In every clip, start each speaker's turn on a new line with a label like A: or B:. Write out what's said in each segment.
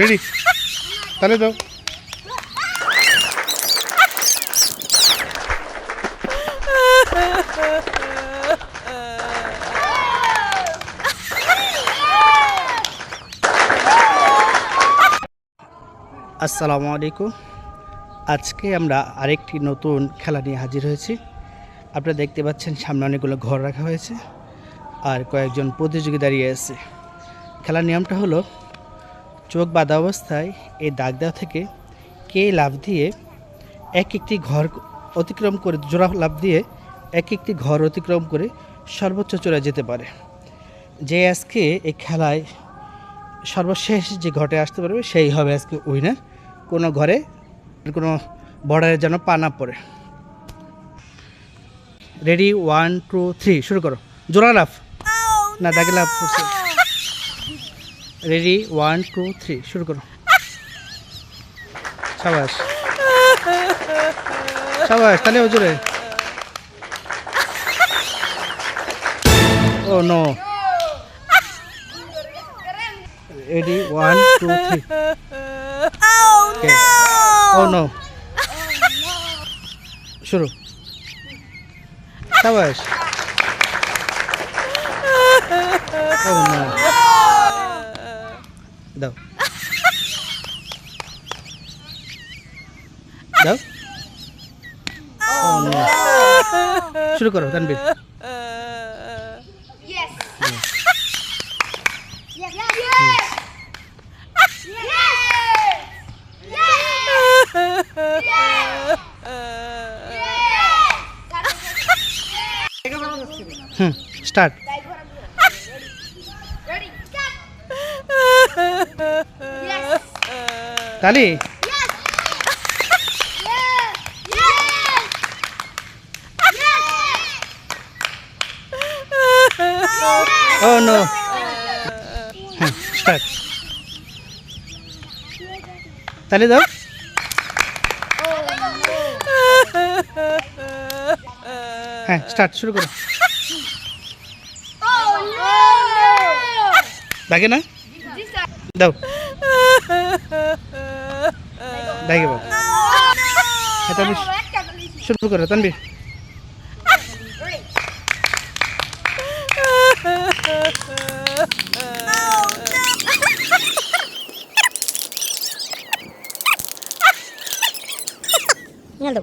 A: Ready, তাহলে দাও। আসসালামু আলাইকুম। আজকে আমরা আরেকটি নতুন খেলা নিয়ে হাজির হয়েছি। আপনারা দেখতে পাচ্ছেন সামনে অনেকগুলো ঘর রাখা হয়েছে আর কয়েকজন প্রতিযোগী দাঁড়িয়ে আছে। খেলার নিয়মটা হলো চোখ বাঁধা অবস্থায় এই দাগ দেওয়া থেকে কে লাফ দিয়ে এক একটি ঘর অতিক্রম করে, জোড়া লাফ দিয়ে এক একটি ঘর অতিক্রম করে সর্বোচ্চ চলে যেতে পারে। যে আজকে এই খেলায় সর্বশেষ যে ঘটে আসতে পারবে সেই হবে আজকে উইনার। কোনো ঘরে কোনো বর্ডারে যেন পা না পড়ে। রেডি, 1 2 3 শুরু করো। জোড়া লাফ না, দাগে লাফ করছে। রেডি, 1 2 3 শুরু করো। সাবাস সাবাস, তাহলে ও জোরে। ও নো। রেডি, 1 2 3। ও নো, শুরু। সাবাস। ও নো, দাও দাও। ও নো, শুরু করো তানবীর। স্টার্ট। তালি। ও নো, স্টার্ট। তালি দাও। হ্যাঁ, স্টার্ট, শুরু করো। লাগে না, দাও। দাগে বাবা। হ্যাঁ, তানবীর শুরু করো। তানবীর।
B: Hello.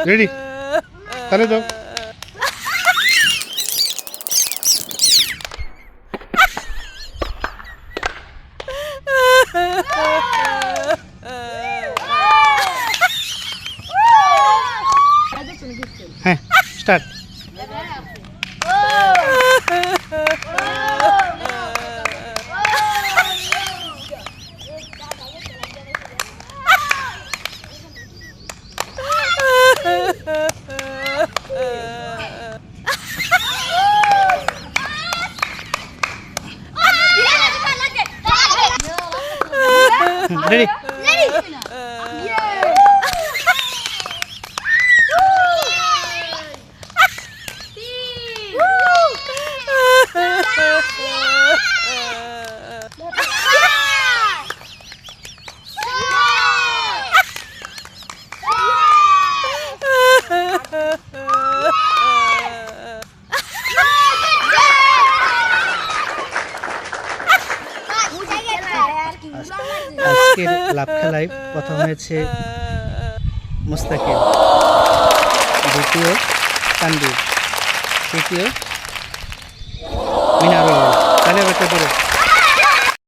A: রেডি, তাহলে দাও। হ্যাঁ, স্টার্ট। রেডি, আজকের লাভ খেলায় প্রথম হয়েছে মুস্তাকিম, দ্বিতীয় তানবীর, তৃতীয় মিনারুল। তাহলে বেটা ধরো।